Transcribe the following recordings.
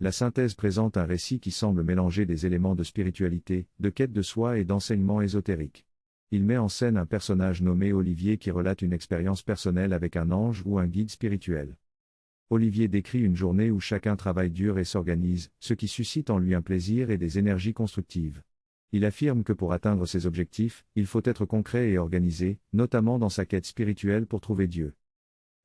La synthèse présente un récit qui semble mélanger des éléments de spiritualité, de quête de soi et d'enseignement ésotérique. Il met en scène un personnage nommé Olivier qui relate une expérience personnelle avec un ange ou un guide spirituel. Olivier décrit une journée où chacun travaille dur et s'organise, ce qui suscite en lui un plaisir et des énergies constructives. Il affirme que pour atteindre ses objectifs, il faut être concret et organisé, notamment dans sa quête spirituelle pour trouver Dieu.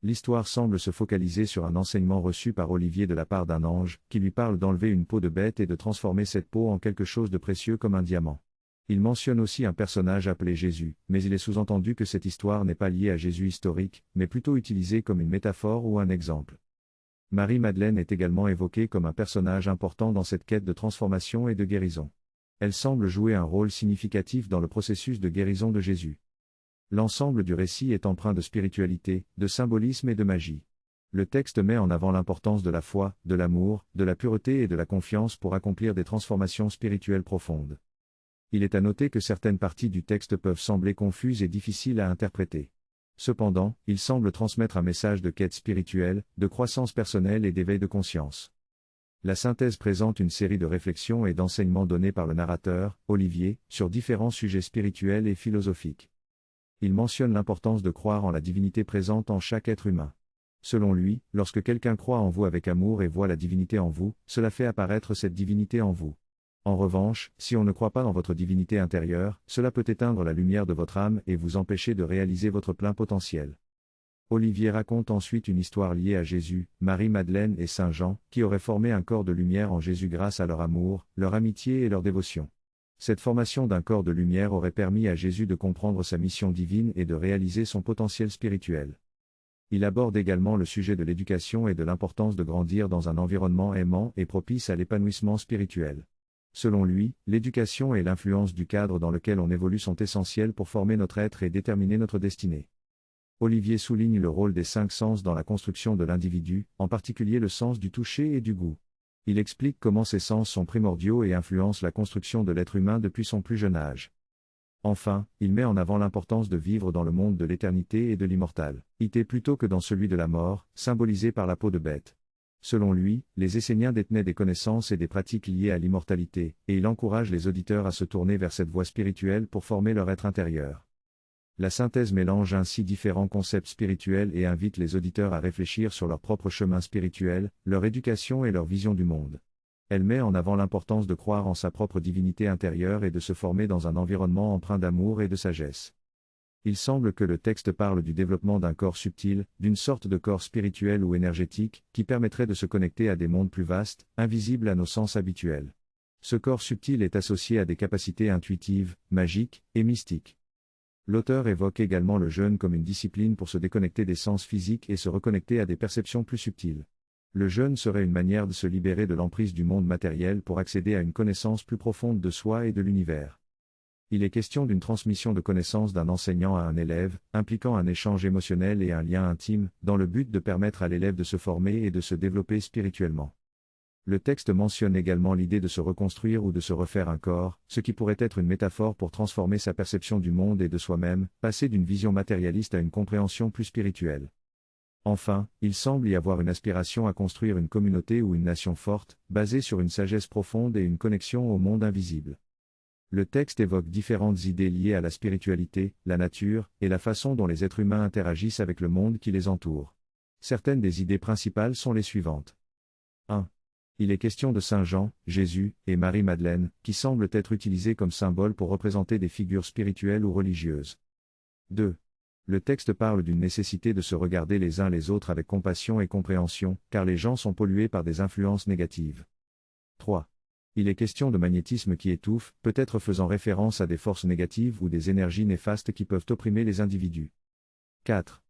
L'histoire semble se focaliser sur un enseignement reçu par Olivier de la part d'un ange, qui lui parle d'enlever une peau de bête et de transformer cette peau en quelque chose de précieux comme un diamant. Il mentionne aussi un personnage appelé Jésus, mais il est sous-entendu que cette histoire n'est pas liée à Jésus historique, mais plutôt utilisée comme une métaphore ou un exemple. Marie-Madeleine est également évoquée comme un personnage important dans cette quête de transformation et de guérison. Elle semble jouer un rôle significatif dans le processus de guérison de Jésus. L'ensemble du récit est empreint de spiritualité, de symbolisme et de magie. Le texte met en avant l'importance de la foi, de l'amour, de la pureté et de la confiance pour accomplir des transformations spirituelles profondes. Il est à noter que certaines parties du texte peuvent sembler confuses et difficiles à interpréter. Cependant, il semble transmettre un message de quête spirituelle, de croissance personnelle et d'éveil de conscience. La synthèse présente une série de réflexions et d'enseignements donnés par le narrateur, Olivier, sur différents sujets spirituels et philosophiques. Il mentionne l'importance de croire en la divinité présente en chaque être humain. Selon lui, lorsque quelqu'un croit en vous avec amour et voit la divinité en vous, cela fait apparaître cette divinité en vous. En revanche, si on ne croit pas en votre divinité intérieure, cela peut éteindre la lumière de votre âme et vous empêcher de réaliser votre plein potentiel. Olivier raconte ensuite une histoire liée à Jésus, Marie-Madeleine et Saint Jean, qui auraient formé un corps de lumière en Jésus grâce à leur amour, leur amitié et leur dévotion. Cette formation d'un corps de lumière aurait permis à Jésus de comprendre sa mission divine et de réaliser son potentiel spirituel. Il aborde également le sujet de l'éducation et de l'importance de grandir dans un environnement aimant et propice à l'épanouissement spirituel. Selon lui, l'éducation et l'influence du cadre dans lequel on évolue sont essentielles pour former notre être et déterminer notre destinée. Olivier souligne le rôle des 5 sens dans la construction de l'individu, en particulier le sens du toucher et du goût. Il explique comment ces sens sont primordiaux et influencent la construction de l'être humain depuis son plus jeune âge. Enfin, il met en avant l'importance de vivre dans le monde de l'éternité et de l'immortalité plutôt que dans celui de la mort, symbolisé par la peau de bête. Selon lui, les Esséniens détenaient des connaissances et des pratiques liées à l'immortalité, et il encourage les auditeurs à se tourner vers cette voie spirituelle pour former leur être intérieur. La synthèse mélange ainsi différents concepts spirituels et invite les auditeurs à réfléchir sur leur propre chemin spirituel, leur éducation et leur vision du monde. Elle met en avant l'importance de croire en sa propre divinité intérieure et de se former dans un environnement empreint d'amour et de sagesse. Il semble que le texte parle du développement d'un corps subtil, d'une sorte de corps spirituel ou énergétique, qui permettrait de se connecter à des mondes plus vastes, invisibles à nos sens habituels. Ce corps subtil est associé à des capacités intuitives, magiques et mystiques. L'auteur évoque également le jeûne comme une discipline pour se déconnecter des sens physiques et se reconnecter à des perceptions plus subtiles. Le jeûne serait une manière de se libérer de l'emprise du monde matériel pour accéder à une connaissance plus profonde de soi et de l'univers. Il est question d'une transmission de connaissances d'un enseignant à un élève, impliquant un échange émotionnel et un lien intime, dans le but de permettre à l'élève de se former et de se développer spirituellement. Le texte mentionne également l'idée de se reconstruire ou de se refaire un corps, ce qui pourrait être une métaphore pour transformer sa perception du monde et de soi-même, passer d'une vision matérialiste à une compréhension plus spirituelle. Enfin, il semble y avoir une aspiration à construire une communauté ou une nation forte, basée sur une sagesse profonde et une connexion au monde invisible. Le texte évoque différentes idées liées à la spiritualité, la nature, et la façon dont les êtres humains interagissent avec le monde qui les entoure. Certaines des idées principales sont les suivantes. 1. Il est question de Saint Jean, Jésus, et Marie-Madeleine, qui semblent être utilisés comme symboles pour représenter des figures spirituelles ou religieuses. 2. Le texte parle d'une nécessité de se regarder les uns les autres avec compassion et compréhension, car les gens sont pollués par des influences négatives. 3. Il est question de magnétisme qui étouffe, peut-être faisant référence à des forces négatives ou des énergies néfastes qui peuvent opprimer les individus. 4.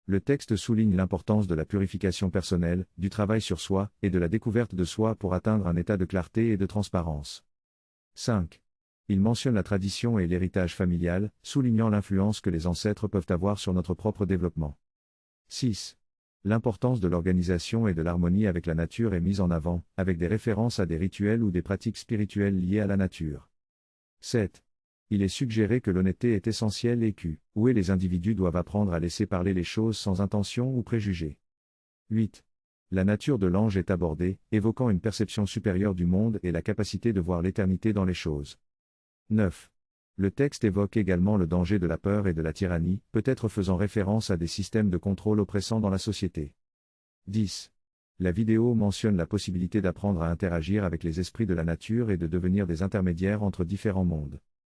Le texte souligne l'importance de la purification personnelle, du travail sur soi, et de la découverte de soi pour atteindre un état de clarté et de transparence. 5. Il mentionne la tradition et l'héritage familial, soulignant l'influence que les ancêtres peuvent avoir sur notre propre développement. 6. L'importance de l'organisation et de l'harmonie avec la nature est mise en avant, avec des références à des rituels ou des pratiques spirituelles liées à la nature. 7. Il est suggéré que l'honnêteté est essentielle et que, où les individus doivent apprendre à laisser parler les choses sans intention ou préjugés. 8. La nature de l'ange est abordée, évoquant une perception supérieure du monde et la capacité de voir l'éternité dans les choses. 9. Le texte évoque également le danger de la peur et de la tyrannie, peut-être faisant référence à des systèmes de contrôle oppressants dans la société. 10. La vidéo mentionne la possibilité d'apprendre à interagir avec les esprits de la nature et de devenir des intermédiaires entre différents mondes.